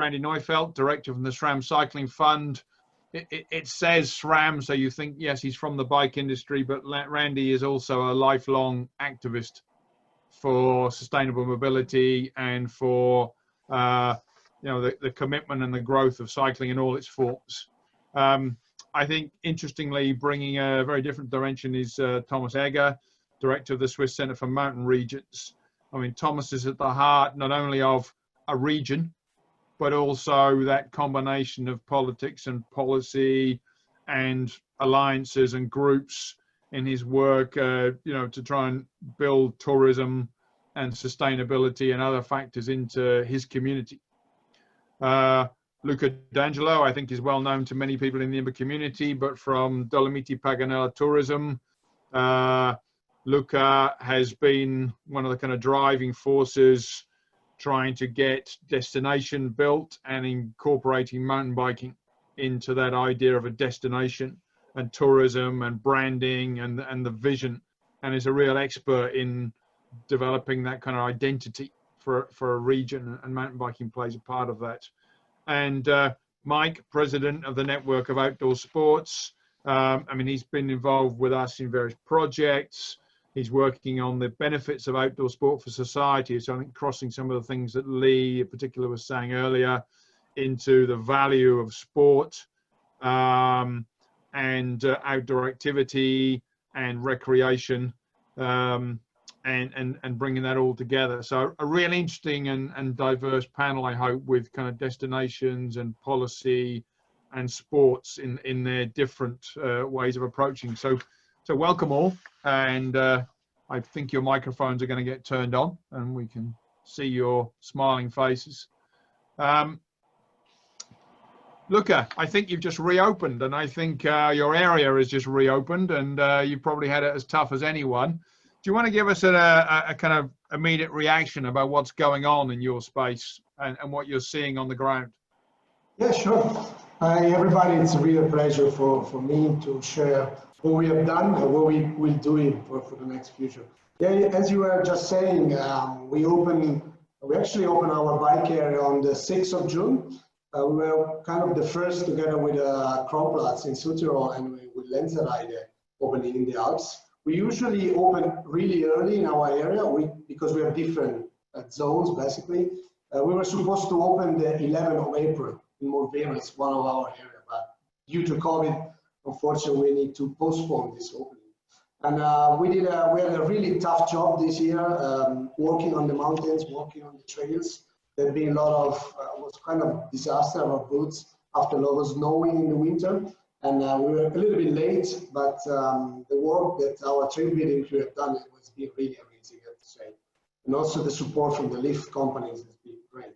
Randy Neufeld, director from the SRAM Cycling Fund. It says SRAM, so you think, yes, he's from the bike industry, but Randy is also a lifelong activist for sustainable mobility and for the commitment and the growth of cycling in all its forms. I think, interestingly, bringing a very different dimension is Thomas Egger, director of the Swiss Centre for Mountain Regions. I mean, Thomas is at the heart not only of a region, but also that combination of politics and policy and alliances and groups in his work, to try and build tourism and sustainability and other factors into his community. Luca, I think, is well known to many people in the IMBA community, but from Dolomiti Paganella tourism, Luca has been one of the kind of driving forces trying to get destination built and incorporating mountain biking into that idea of a destination and tourism and branding and the vision, and is a real expert in developing that kind of identity for a region, and mountain biking plays a part of that. And Mike, president of the Network of Outdoor Sports, he's been involved with us in various projects. He's working on the benefits of outdoor sport for society. So I think crossing some of the things that Lee in particular was saying earlier into the value of sport and outdoor activity and recreation, and bringing that all together. So a really interesting and diverse panel, I hope, with kind of destinations and policy and sports in their different ways of approaching. So welcome all, and I think your microphones are going to get turned on and we can see your smiling faces. Luca, I think you've just reopened, and I think your area has just reopened, and you've probably had it as tough as anyone. Do you want to give us a kind of immediate reaction about what's going on in your space and what you're seeing on the ground? Yeah, sure. Hi, everybody. It's a real pleasure for me to share what we have done and what we will do for the next future. Yeah, as you were just saying, we actually opened our bike area on the 6th of June. We were kind of the first, together with Kronplatz in Südtirol and with Lenzerheide, opening in the Alps. We usually open really early in our area because we have different zones, basically. We were supposed to open the 11th of April in Morvenes, one of our areas, but due to COVID, unfortunately, we need to postpone this opening. And we had a really tough job this year, working on the mountains, working on the trails. There'd been a lot of, was kind of disaster of boots after a lot of snowing in the winter. And we were a little bit late, but the work that our trail building crew have done has been really amazing, I have to say. And also the support from the lift companies has been great.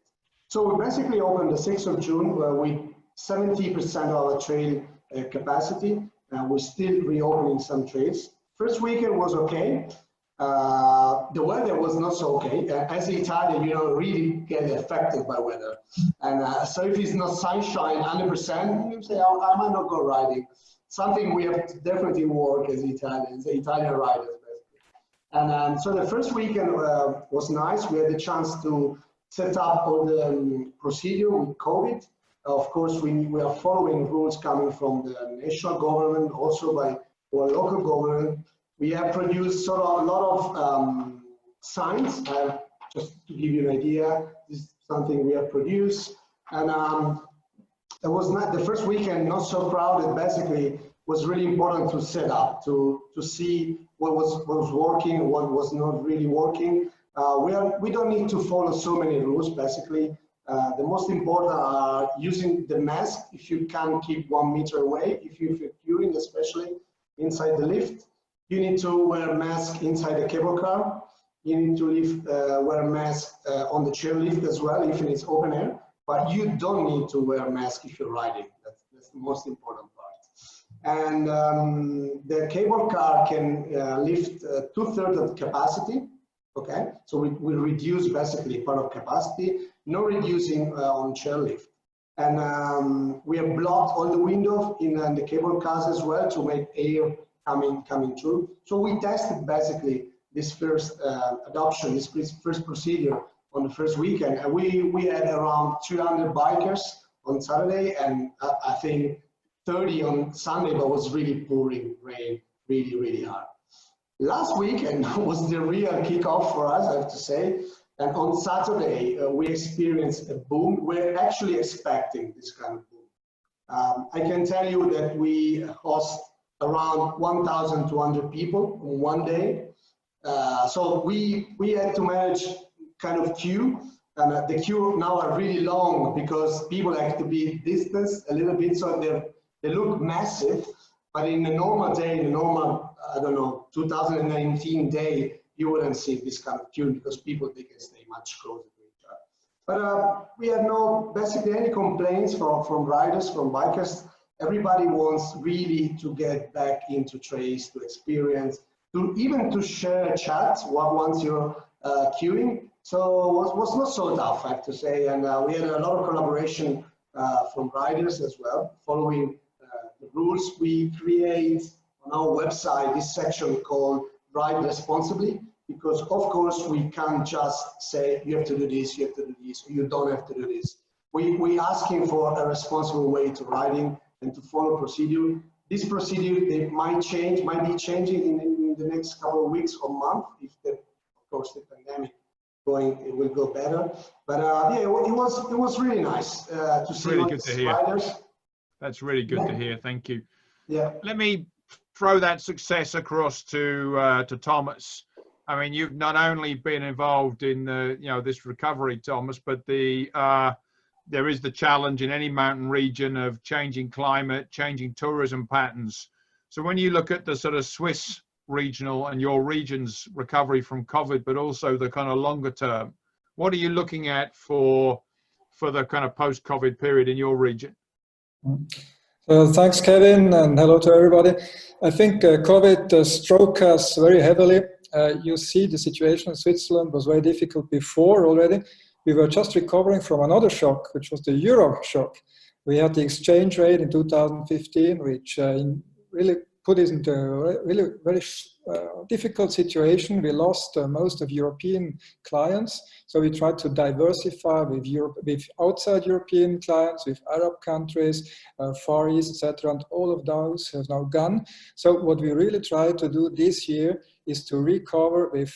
So we basically opened the 6th of June with 70% of our trail capacity. We're still reopening some trails. First weekend was okay. The weather was not so okay. As an Italian, you don't really get affected by weather. And so if it's not sunshine 100%, you say, oh, I might not go riding. Something we have to definitely work as Italians, Italian riders, basically. And so the first weekend was nice. We had the chance to set up all the procedure with COVID. Of course, we are following rules coming from the national government, also by our local government. We have produced sort of a lot of signs, just to give you an idea. This is something we have produced. And it was not the first weekend, not so crowded. Basically, was really important to set up, to see what was working, what was not really working. We don't need to follow so many rules, basically. The most important are using the mask if you can keep 1 meter away, if you're queuing, especially inside the lift. You need to wear a mask inside the cable car. You need to wear a mask on the chairlift as well, if it's open air. But you don't need to wear a mask if you're riding. That's the most important part. And the cable car can lift 2/3 of the capacity. Okay, so we reduce basically part of capacity, no reducing on chairlift. And we have blocked all the windows in the cable cars as well to make air coming through. So we tested basically this first adoption, this first procedure on the first weekend, and we had around 200 bikers on Saturday, and I think 30 on Sunday, but it was really pouring rain, really, really hard. Last weekend was the real kickoff for us, I have to say. And on Saturday, we experienced a boom. We're actually expecting this kind of boom. I can tell you that we host around 1,200 people in one day. So we had to manage kind of queue, and the queue now are really long because people have to be distanced a little bit, so they look massive. But in a normal day, in a normal, I don't know, 2019 day, you wouldn't see this kind of queue because people, they can stay much closer to each other. But we had no, basically any complaints from riders, from bikers. Everybody wants really to get back into trace, to experience, even to share a chat once you're queuing. So it was not so tough, I have to say. And we had a lot of collaboration from riders as well, following the rules. We create on our website this section called Ride Responsibly, because of course we can't just say you have to do this, you have to do this, or you don't have to do this. We asking for a responsible way to riding and to follow procedure. This procedure, they might be changing in the next couple of weeks or month if of course the pandemic it will go better. But yeah, it was really nice to see really good to hear. Riders. That's really good to hear. Thank you. Yeah. Let me throw that success across to Thomas. I mean, you've not only been involved in this recovery, Thomas, but there is the challenge in any mountain region of changing climate, changing tourism patterns. So when you look at the sort of Swiss regional and your region's recovery from COVID, but also the kind of longer term, what are you looking at for the kind of post-COVID period in your region? Thanks, Kevin, and hello to everybody. I think COVID struck us very heavily. You see the situation in Switzerland was very difficult before already. We were just recovering from another shock, which was the euro shock. We had the exchange rate in 2015, which really put us into a really very difficult situation. We lost most of European clients, so we tried to diversify with outside European clients, with Arab countries, Far East, etc., and all of those have now gone. So what we really try to do this year is to recover with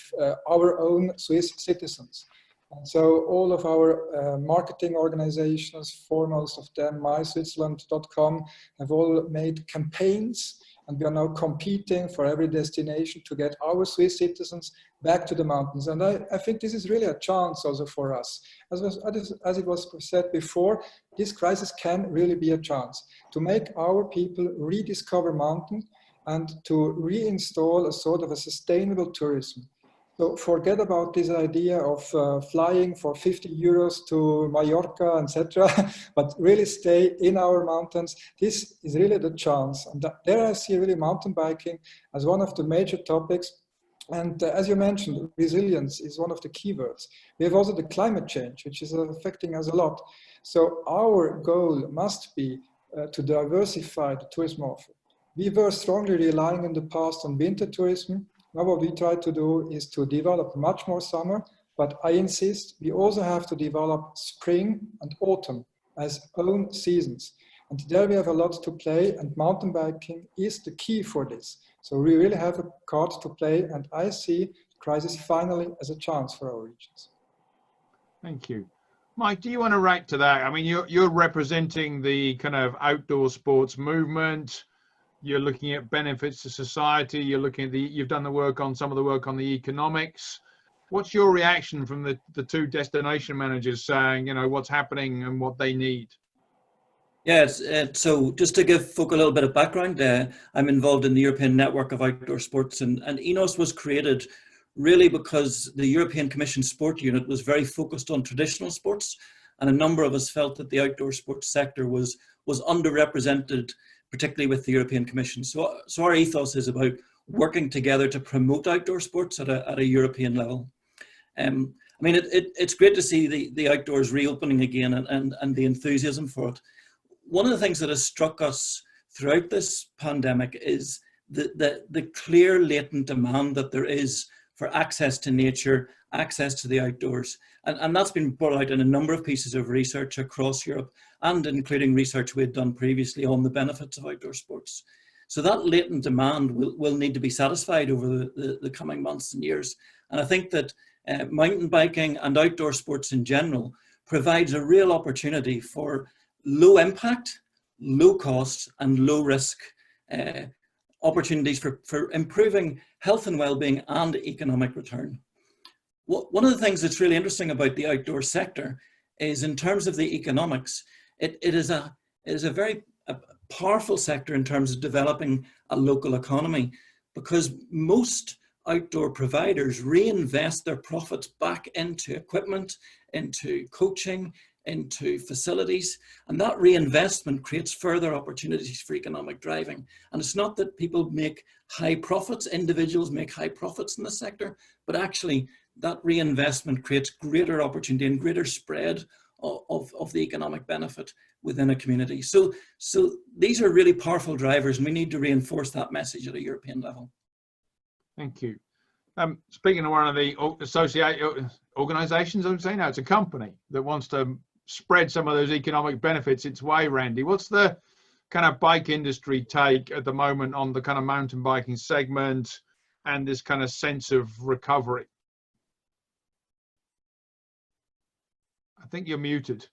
our own Swiss citizens. And so all of our marketing organizations, foremost of them, myswitzerland.com, have all made campaigns, and we are now competing for every destination to get our Swiss citizens back to the mountains. And I think this is really a chance also for us. As it was said before, this crisis can really be a chance to make our people rediscover mountain and to reinstall a sort of a sustainable tourism. So forget about this idea of flying for 50 euros to Mallorca, etc., but really stay in our mountains. This is really the chance. And there I see really mountain biking as one of the major topics. And as you mentioned, resilience is one of the keywords. We have also the climate change, which is affecting us a lot. So our goal must be to diversify the tourism offer. We were strongly relying in the past on winter tourism. Now what we try to do is to develop much more summer, but I insist we also have to develop spring and autumn as own seasons. And there we have a lot to play, and mountain biking is the key for this. So we really have a card to play, and I see the crisis finally as a chance for our regions. Thank you. Mike, do you want to react to that? I mean, you're representing the kind of outdoor sports movement. You're looking at benefits to society. You're looking at you've done some of the work on the economics. What's your reaction from the two destination managers saying, what's happening and what they need? Yes, so just to give folk a little bit of background, I'm involved in the European Network of Outdoor Sports, and ENOS was created really because the European Commission Sport Unit was very focused on traditional sports, and a number of us felt that the outdoor sports sector was underrepresented, particularly with the European Commission. So our ethos is about working together to promote outdoor sports at a European level. I mean, it's great to see the outdoors reopening again and the enthusiasm for it. One of the things that has struck us throughout this pandemic is the clear latent demand that there is for access to nature, access to the outdoors. And that's been brought out in a number of pieces of research across Europe, and including research we had done previously on the benefits of outdoor sports. So that latent demand will need to be satisfied over the coming months and years. And I think that mountain biking and outdoor sports in general provides a real opportunity for low impact, low cost and low risk opportunities for improving health and well-being and economic return. One of the things that's really interesting about the outdoor sector is, in terms of the economics, it is a very powerful sector in terms of developing a local economy, because most outdoor providers reinvest their profits back into equipment, into coaching, into facilities, and that reinvestment creates further opportunities for economic driving. And it's not that people make high profits, individuals make high profits in the sector, but actually that reinvestment creates greater opportunity and greater spread of the economic benefit within a community. So these are really powerful drivers, and we need to reinforce that message at a European level. Thank you. Speaking of one of the organizations, I would say now it's a company that wants to spread some of those economic benefits its way, Randy. What's the kind of bike industry take at the moment on the kind of mountain biking segment and this kind of sense of recovery? I think you're muted.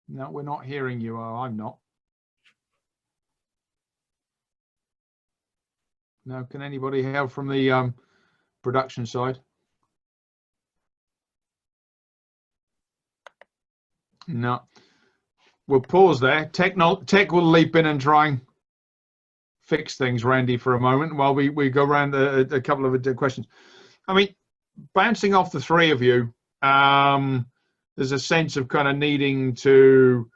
No, we're not hearing you. Oh, I'm not. No, can anybody help from the production side? No. We'll pause there. Tech will leap in and try and fix things, Randy, for a moment while we go around a couple of questions. I mean, bouncing off the three of you, there's a sense of kind of needing to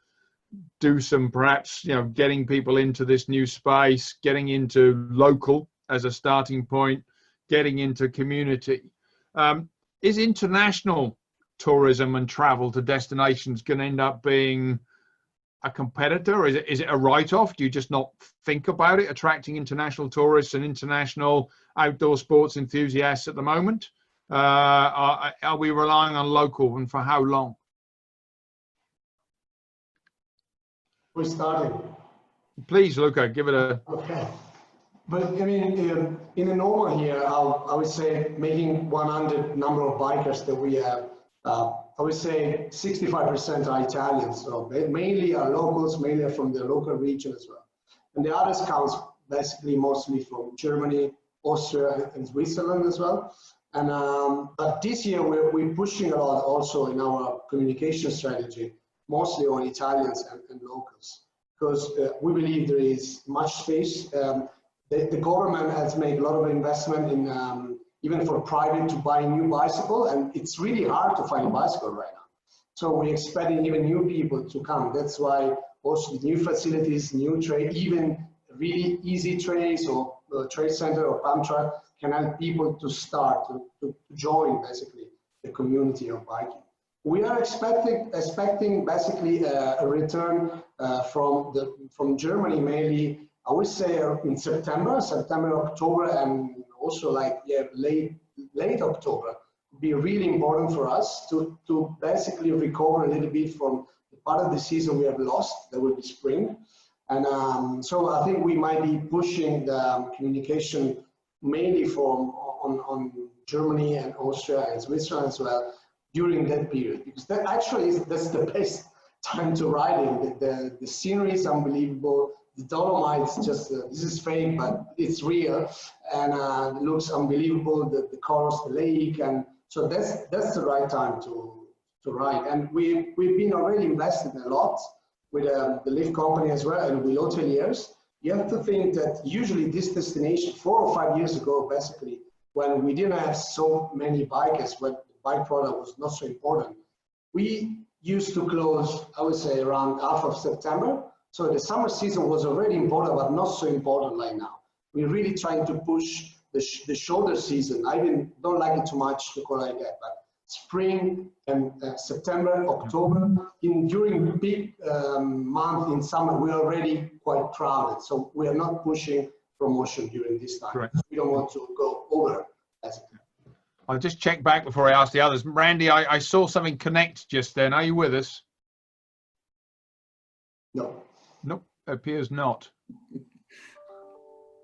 do some, perhaps, you know, getting people into this new space, getting into local as a starting point, getting into community. Is international tourism and travel to destinations going to end up being a competitor? Or is it a write-off? Do you just not think about it, attracting international tourists and international outdoor sports enthusiasts at the moment? Are we relying on local, and for how long? We're starting. Please, Luca, give it a... Okay. But I mean, in a normal year, I would say making 100 number of bikers that we have, I would say 65% are Italians. So mainly are locals, mainly are from the local region as well. And the others comes basically mostly from Germany, Austria, and Switzerland as well. And but this year we're pushing a lot also in our communication strategy, mostly on Italians and locals, because we believe there is much space. The government has made a lot of investment in even for private to buy a new bicycle, and it's really hard to find a bicycle right now. So we're expecting even new people to come. That's why also new facilities, new trade, even really easy trades or trade center or pump track can help people to start to join basically the community of biking. We are expecting basically a return from Germany, mainly I would say in September, October, and also like late October would be really important for us to basically recover a little bit from the part of the season we have lost. That will be spring, and so I think we might be pushing the communication mainly on Germany and Austria and Switzerland as well during that period, because that actually that's the best time to ride it. The scenery is unbelievable. The Dolomites, just this is fake, but it's real, and it looks unbelievable. The colors, the lake, and so that's the right time to ride. And we've been already invested a lot with the lift company as well, and with hoteliers. You have to think that usually this destination 4 or 5 years ago, basically, when we didn't have so many bikers, when the bike product was not so important, we used to close, I would say, around half of September. So the summer season was already important, but not so important like now. We're really trying to push the shorter season. I don't like it too much to call like that, but spring and September, October, during big month in summer, we're already quite crowded. So we are not pushing promotion during this time. Correct. We don't want to go over. I'll just check back before I ask the others. Randy, I saw something connect just then. Are you with us? No. Nope, appears not.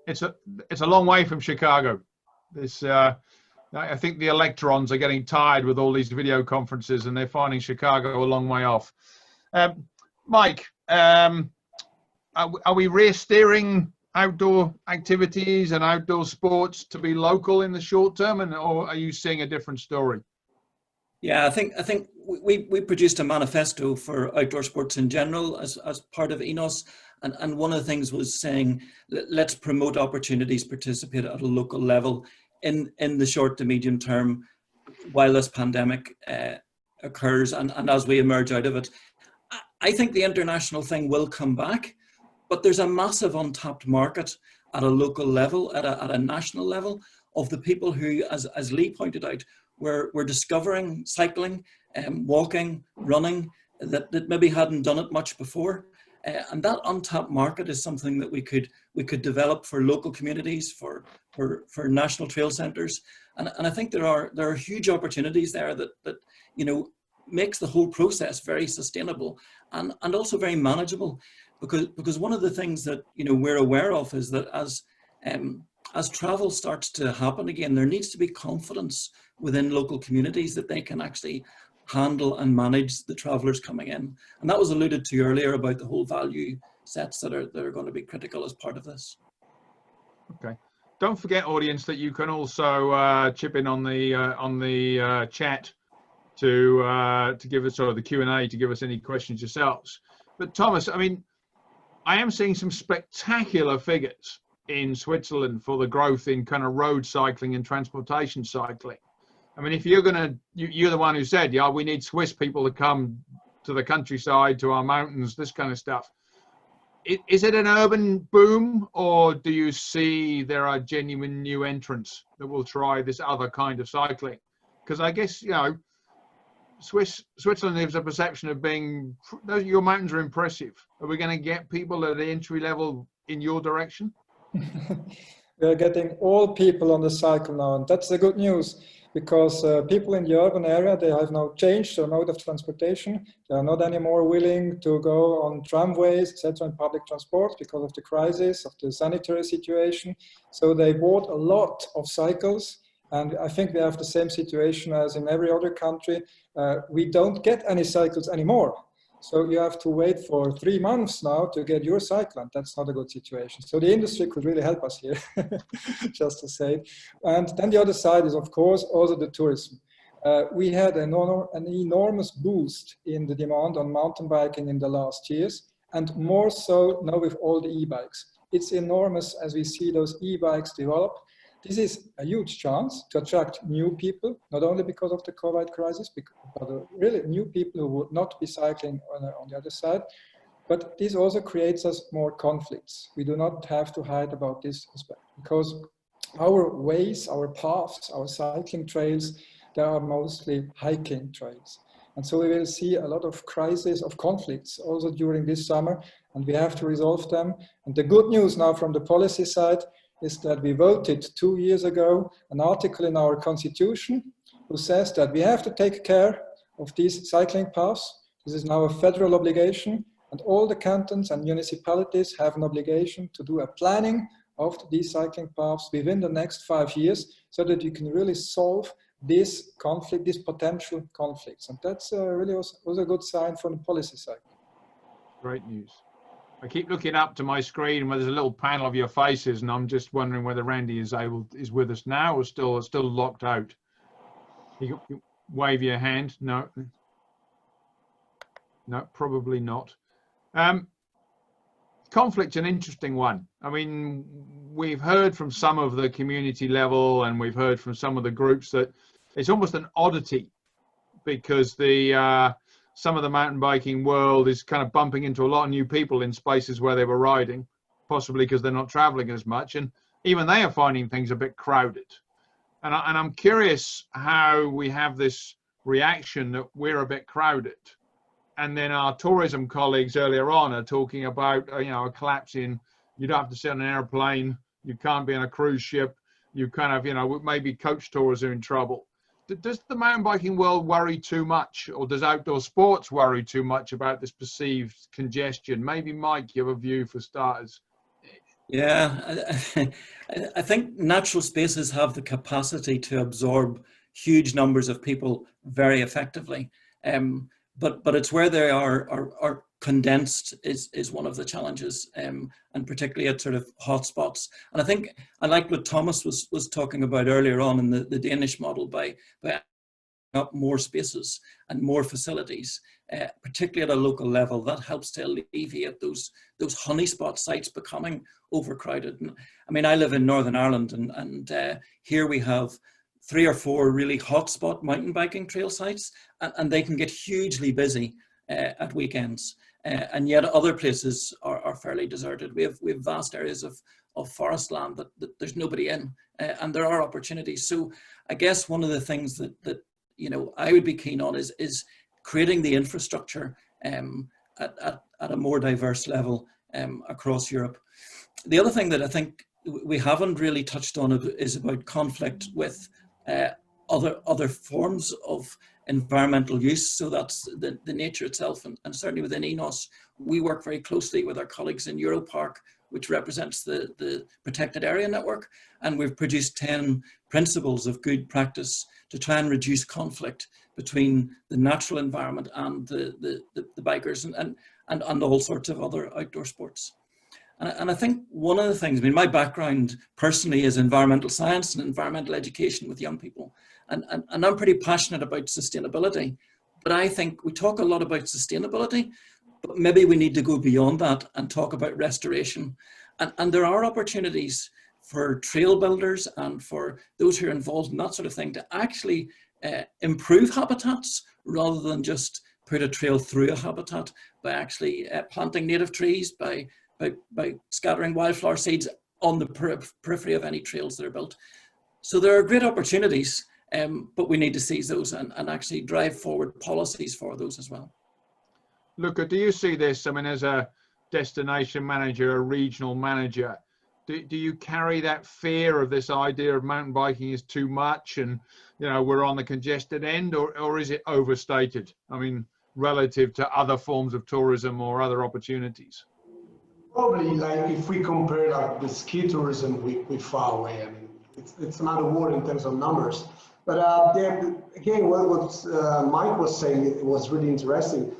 It's a long way from Chicago. This I think the electrons are getting tired with all these video conferences, and they're finding Chicago a long way off. Mike, are we re-steering outdoor activities and outdoor sports to be local in the short term, or are you seeing a different story? Yeah, I think we produced a manifesto for outdoor sports in general as part of ENOS, and one of the things was saying let's promote opportunities, participate at a local level in the short to medium term while this pandemic occurs and as we emerge out of it. I think the international thing will come back, but there's a massive untapped market at a local level, at a national level, of the people who, as Lee pointed out, we're discovering cycling, walking, running, that maybe hadn't done it much before. And that untapped market is something that we could develop for local communities, for national trail centres. And I think there are huge opportunities there that makes the whole process very sustainable and also very manageable. Because one of the things that we're aware of is that as travel starts to happen again, there needs to be confidence within local communities that they can actually handle and manage the travellers coming in. And that was alluded to earlier about the whole value sets that are going to be critical as part of this. Okay. Don't forget, audience, that you can also chip in on the chat to give us, or the Q&A, to give us any questions yourselves. But Thomas, I mean, I am seeing some spectacular figures in Switzerland for the growth in kind of road cycling and transportation cycling. I mean, if you're the one who said, yeah, we need Swiss people to come to the countryside, to our mountains, this kind of stuff. Is it an urban boom, or do you see there are genuine new entrants that will try this other kind of cycling? Because I guess, Switzerland has a perception of being, your mountains are impressive. Are we going to get people at the entry level in your direction? We are getting all people on the cycle now, and that's the good news, because people in the urban area, they have now changed their mode of transportation. They are not anymore willing to go on tramways, etc., in public transport because of the crisis, of the sanitary situation. So they bought a lot of cycles. And I think we have the same situation as in every other country. We don't get any cycles anymore. So you have to wait for 3 months now to get your cycle, and that's not a good situation. So the industry could really help us here, just to say. And then the other side is, of course, also the tourism. We had an enormous boost in the demand on mountain biking in the last years, and more so now with all the e-bikes. It's enormous as we see those e-bikes develop. This is a huge chance to attract new people, not only because of the COVID crisis, but really new people who would not be cycling on the other side. But this also creates us more conflicts. We do not have to hide about this aspect, because our ways, our paths, our cycling trails, they are mostly hiking trails. And so we will see a lot of crises, of conflicts also during this summer, and we have to resolve them. And the good news now from the policy side is that we voted 2 years ago an article in our constitution who says that we have to take care of these cycling paths. This is now a federal obligation, and all the cantons and municipalities have an obligation to do a planning of these cycling paths within the next 5 years, so that you can really solve this conflict, these potential conflicts. And that's really also a good sign from the policy side. Great news. I keep looking up to my screen where there's a little panel of your faces, and I'm just wondering whether Randy is with us now or still locked out. You wave your hand. No, probably not. Conflict's an interesting one. I mean, we've heard from some of the community level, and we've heard from some of the groups that it's almost an oddity, because some of the mountain biking world is kind of bumping into a lot of new people in spaces where they were riding, possibly because they're not traveling as much, and even they are finding things a bit crowded. And I'm curious how we have this reaction that we're a bit crowded, and then our tourism colleagues earlier on are talking about a collapse in, you don't have to sit on an airplane you can't be on a cruise ship, you kind of, you know, maybe coach tours are in trouble. Does the mountain biking world worry too much, or does outdoor sports worry too much about this perceived congestion? Maybe Mike, you have a view for starters. Yeah, I think natural spaces have the capacity to absorb huge numbers of people very effectively. But it's where they are condensed is one of the challenges, and particularly at sort of hotspots. And I think I like what Thomas was talking about earlier on in the Danish model by up more spaces and more facilities, particularly at a local level. That helps to alleviate those honeyspot sites becoming overcrowded. And I mean, I live in Northern Ireland, and here we have 3 or 4 really hotspot mountain biking trail sites, and they can get hugely busy at weekends. And yet other places are fairly deserted. We have vast areas of forest land that there's nobody in, and there are opportunities. So I guess one of the things that you know I would be keen on is creating the infrastructure at a more diverse level across Europe. The other thing that I think we haven't really touched on is about conflict with other forms of environmental use. So that's the nature itself, and certainly within ENOS, we work very closely with our colleagues in Europark, which represents the protected area network, and we've produced 10 principles of good practice to try and reduce conflict between the natural environment and the bikers and all sorts of other outdoor sports. And I think one of the things, I mean, my background personally is environmental science and environmental education with young people. And I'm pretty passionate about sustainability, but I think we talk a lot about sustainability, but maybe we need to go beyond that and talk about restoration. And there are opportunities for trail builders and for those who are involved in that sort of thing to actually improve habitats rather than just put a trail through a habitat by actually planting native trees, by scattering wildflower seeds on the periphery of any trails that are built. So there are great opportunities, but we need to seize those and actually drive forward policies for those as well. Luca, do you see this? I mean, as a destination manager, a regional manager, do you carry that fear of this idea of mountain biking is too much and, you know, we're on the congested end, or is it overstated? I mean, relative to other forms of tourism or other opportunities? Probably, like if we compare like the ski tourism, we're far away. I mean, it's another world in terms of numbers. But again, what Mike was saying, it was really interesting.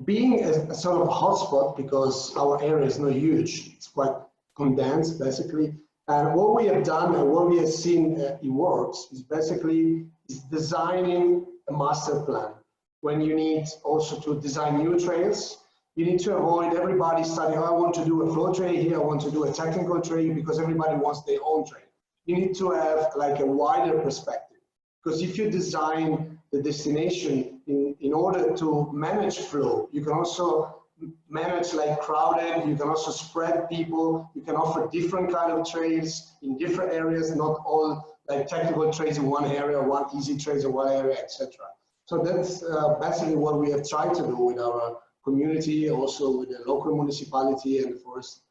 Being a sort of hotspot, because our area is not huge, it's quite condensed basically. And what we have done and what we have seen it works is basically designing a master plan. When you need also to design new trails, you need to avoid everybody studying, oh, I want to do a flow trail here, I want to do a technical trail, because everybody wants their own trail. You need to have like a wider perspective, because if you design the destination in order to manage flow, you can also manage like crowded, you can also spread people, you can offer different kind of trails in different areas, not all like technical trails in one area, one easy trails in one area, etc. So that's basically what we have tried to do with our community, also with the local municipality and the Forest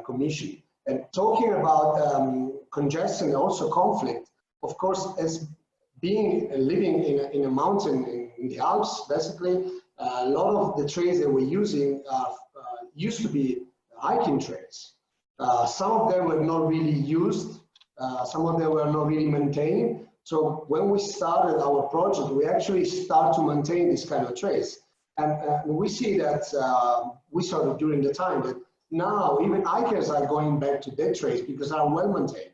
Commission. And talking about congestion and also conflict, of course, as living in a mountain in the Alps, basically, a lot of the trails that we're using used to be hiking trails. Some of them were not really used, some of them were not really maintained. So when we started our project, we actually start to maintain this kind of trails. And we see that, we saw it during the time that now even hikers are going back to their trails because they are well maintained.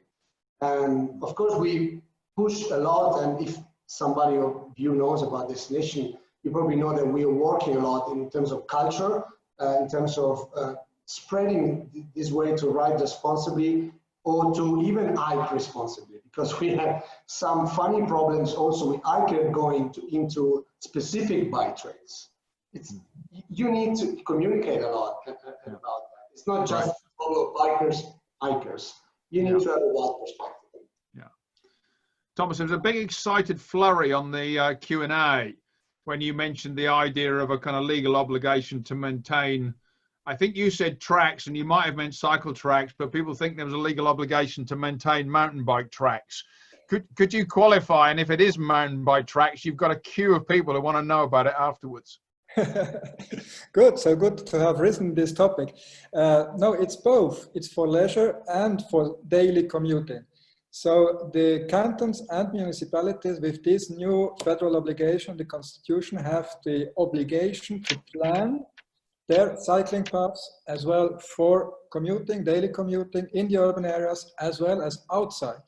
And of course we pushed a lot, and if somebody of you knows about destination, you probably know that we are working a lot in terms of culture, in terms of spreading this way to ride responsibly or to even hike responsibly, because we have some funny problems also with hikers going into specific bike trails. You need to communicate a lot about that. It's not just follow bikers, hikers. You need to have a wide perspective. Yeah. Thomas, there was a big excited flurry on the Q&A when you mentioned the idea of a kind of legal obligation to maintain I think you said tracks, and you might have meant cycle tracks, but people think there was a legal obligation to maintain mountain bike tracks. Could you qualify? And if it is mountain bike tracks, you've got a queue of people who want to know about it afterwards. Good, so good to have risen this topic. No, it's both. It's for leisure and for daily commuting. So the cantons and municipalities with this new federal obligation, the constitution, have the obligation to plan their cycling paths as well for commuting, daily commuting in the urban areas as well as outside.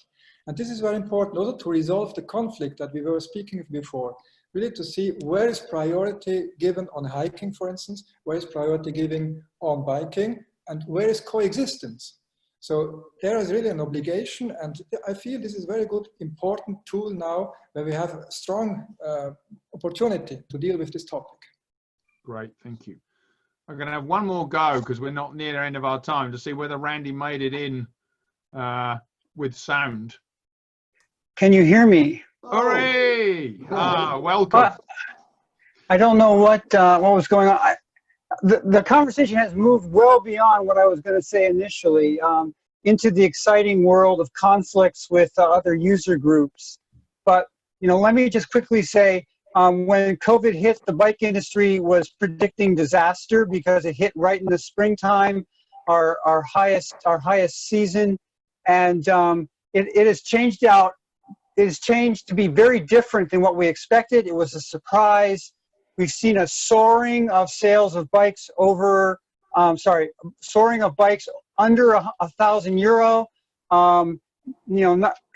And this is very important also to resolve the conflict that we were speaking of before. Really to see where is priority given on hiking, for instance, where is priority given on biking, and where is coexistence. So there is really an obligation, and I feel this is a very good, important tool now where we have a strong opportunity to deal with this topic. Great, thank you. I'm going to have one more go because we're not near the end of our time to see whether Randy made it in with sound. Can you hear me? Hooray! Welcome. I don't know what was going on. The conversation has moved well beyond what I was going to say initially, into the exciting world of conflicts with other user groups. But let me just quickly say, when COVID hit, the bike industry was predicting disaster because it hit right in the springtime, our highest season, and it has changed out. It has changed to be very different than what we expected. It was a surprise. We've seen a soaring of sales of bikes soaring of bikes under €1,000.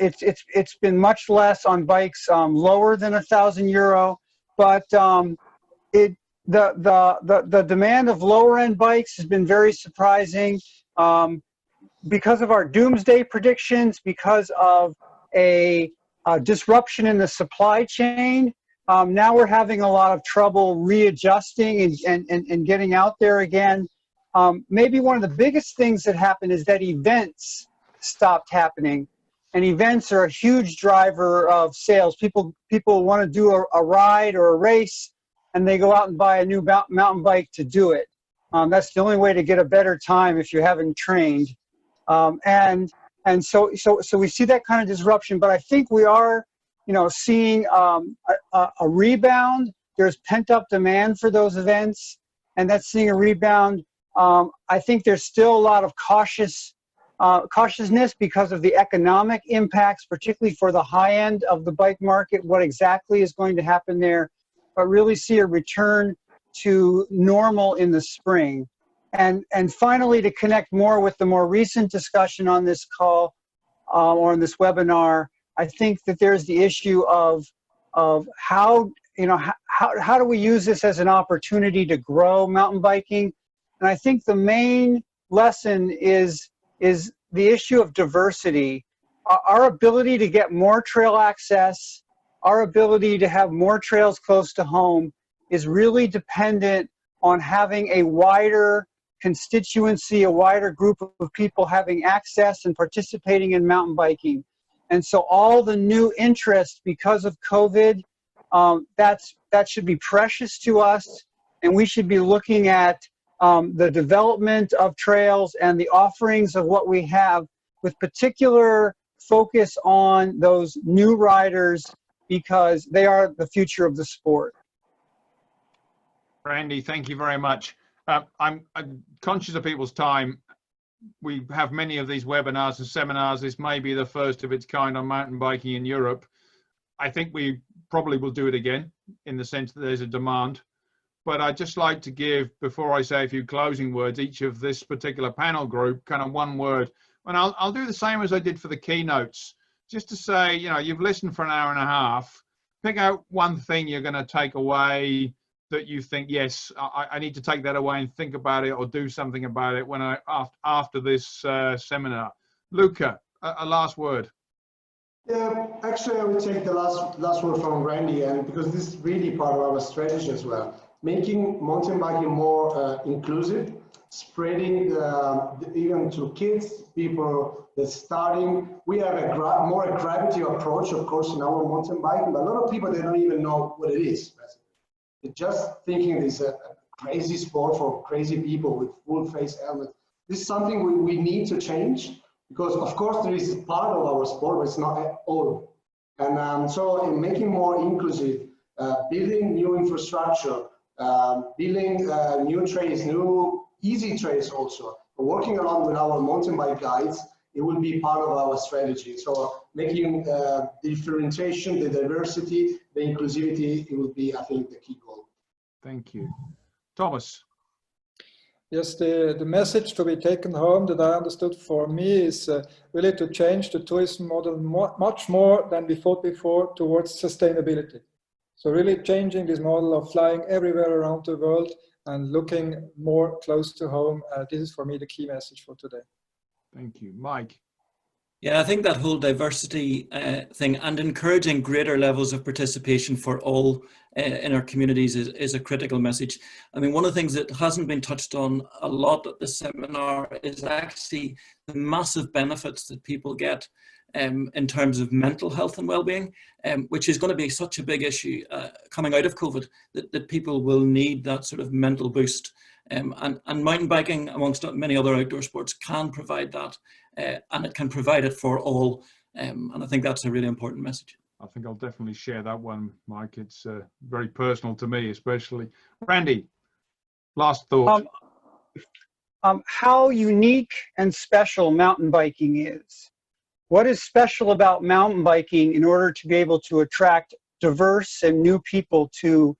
It's been much less on bikes lower than €1,000. But the demand of lower end bikes has been very surprising because of our doomsday predictions, because of a disruption in the supply chain. Now we're having a lot of trouble readjusting and getting out there again. Maybe one of the biggest things that happened is that events stopped happening. And events are a huge driver of sales. People want to do a ride or a race, and they go out and buy a new mountain bike to do it. That's the only way to get a better time if you haven't trained. And so we see that kind of disruption. But I think we are, seeing a rebound. There's pent-up demand for those events, and that's seeing a rebound. I think there's still a lot of cautiousness because of the economic impacts, particularly for the high end of the bike market, what exactly is going to happen there, but really see a return to normal in the spring. And finally, to connect more with the more recent discussion on this call or on this webinar, I think that there's the issue of how do we use this as an opportunity to grow mountain biking? And I think the main lesson is the issue of diversity. Our ability to get more trail access, our ability to have more trails close to home is really dependent on having a wider constituency, a wider group of people having access and participating in mountain biking. And so all the new interest because of COVID, that should be precious to us, and we should be looking at the development of trails and the offerings of what we have with particular focus on those new riders because they are the future of the sport. Randy, thank you very much. I'm conscious of people's time. We have many of these webinars and seminars. This may be the first of its kind on mountain biking in Europe. I think we probably will do it again in the sense that there's a demand. But I'd just like to give, before I say a few closing words, each of this particular panel group kind of one word. And I'll do the same as I did for the keynotes, just to say, you've listened for an hour and a half. Pick out one thing you're going to take away that you think, yes, I need to take that away and think about it or do something about it when after this seminar. Luca, a last word. Yeah, actually, I would take the last word from Randy, and because this is really part of our strategy as well. Making mountain biking more inclusive, spreading even to kids, people that's starting. We have a more gravity approach, of course, in our mountain biking, but a lot of people, they don't even know what it is. They're just thinking it's a crazy sport for crazy people with full face helmets. This is something we need to change, because of course there is part of our sport, but it's not at all. And so in making more inclusive, building new infrastructure, building new trails, new easy trails also, working along with our mountain bike guides, it will be part of our strategy. So making the differentiation, the diversity, the inclusivity, it will be, I think, the key goal. Thank you. Thomas. Yes, the message to be taken home that I understood for me is really to change the tourism model much more than we thought before towards sustainability. So really changing this model of flying everywhere around the world and looking more close to home. This is for me the key message for today. Thank you. Mike. Yeah, I think that whole diversity thing and encouraging greater levels of participation for all in our communities is a critical message. I mean, one of the things that hasn't been touched on a lot at the seminar is actually the massive benefits that people get in terms of mental health and well-being, which is going to be such a big issue coming out of COVID, that people will need that sort of mental boost. And mountain biking, amongst many other outdoor sports, can provide that, and it can provide it for all. And I think that's a really important message. I think I'll definitely share that one, Mike. It's very personal to me, especially. Randy, last thought. How unique and special mountain biking is. What is special about mountain biking in order to be able to attract diverse and new people to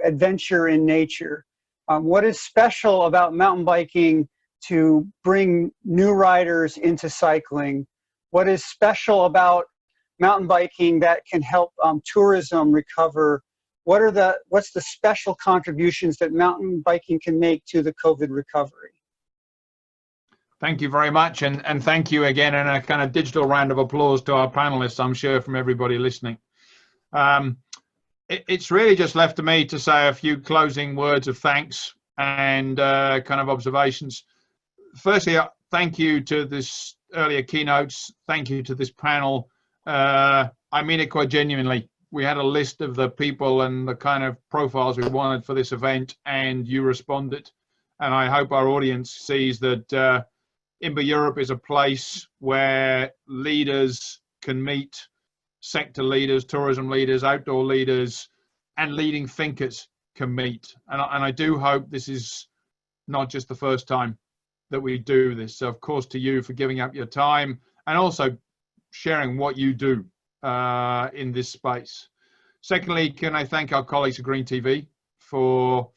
adventure in nature? What is special about mountain biking to bring new riders into cycling? What is special about mountain biking that can help tourism recover? What's the special contributions that mountain biking can make to the COVID recovery? Thank you very much, and thank you again, and a kind of digital round of applause to our panelists, I'm sure, from everybody listening. It's really just left to me to say a few closing words of thanks and kind of observations. Firstly, thank you to this earlier keynotes. Thank you to this panel. I mean it quite genuinely. We had a list of the people and the kind of profiles we wanted for this event, and you responded. And I hope our audience sees that IMBA Europe is a place where leaders can meet, sector leaders, tourism leaders, outdoor leaders, and leading thinkers can meet. And I do hope this is not just the first time that we do this. So of course to you for giving up your time and also sharing what you do in this space. Secondly, can I thank our colleagues at Green TV for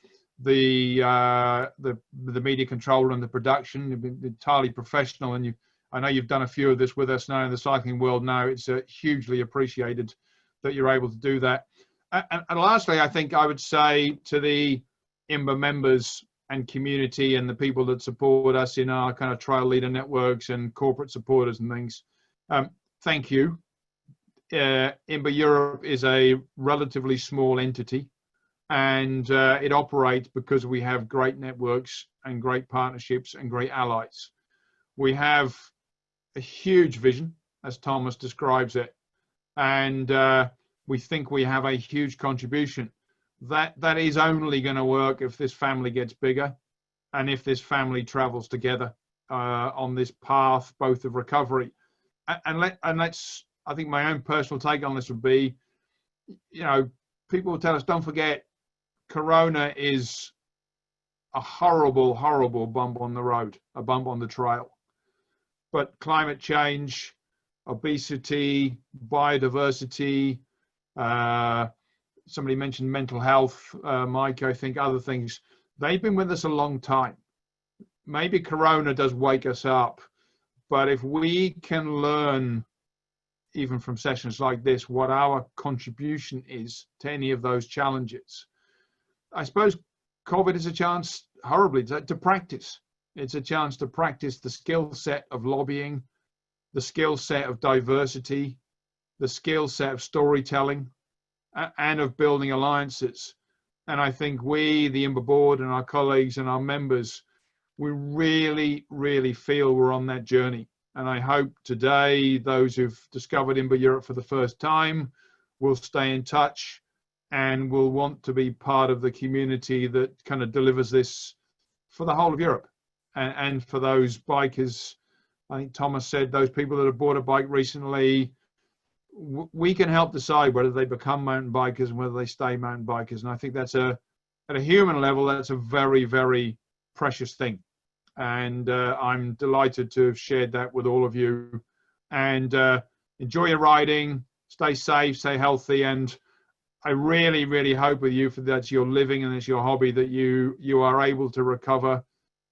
the media control and the production. You've been entirely professional, and I know you've done a few of this with us now in the cycling world now. It's hugely appreciated that you're able to do that. And lastly, I think I would say to the IMBA members and community and the people that support us in our kind of trial leader networks and corporate supporters and things, thank you. IMBA Europe is a relatively small entity, and it operates because we have great networks and great partnerships and great allies. We have a huge vision, as Thomas describes it, and we think we have a huge contribution. That is only going to work if this family gets bigger and if this family travels together on this path, both of recovery. Let's, I think my own personal take on this would be, you know, people will tell us, don't forget, Corona is a horrible, horrible bump on the road, a bump on the trail. But climate change, obesity, biodiversity, somebody mentioned mental health, Mike, I think other things, they've been with us a long time. Maybe Corona does wake us up, but if we can learn, even from sessions like this, what our contribution is to any of those challenges, I suppose COVID is a chance, horribly, to practice. It's a chance to practice the skill set of lobbying, the skill set of diversity, the skill set of storytelling, and of building alliances. And I think we, the IMBA board and our colleagues and our members, we really, really feel we're on that journey. And I hope today, those who've discovered IMBA Europe for the first time will stay in touch and will want to be part of the community that kind of delivers this for the whole of Europe. And for those bikers, I think Thomas said, those people that have bought a bike recently, we can help decide whether they become mountain bikers and whether they stay mountain bikers. And I think that's at a human level, that's a very, very precious thing. And I'm delighted to have shared that with all of you. And enjoy your riding, stay safe, stay healthy. And I really, really hope with you, for that's your living and it's your hobby, that you are able to recover,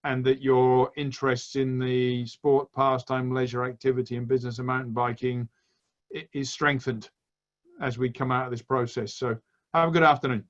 and that your interests in the sport, pastime, leisure activity and business of mountain biking is strengthened as we come out of this process. So have a good afternoon.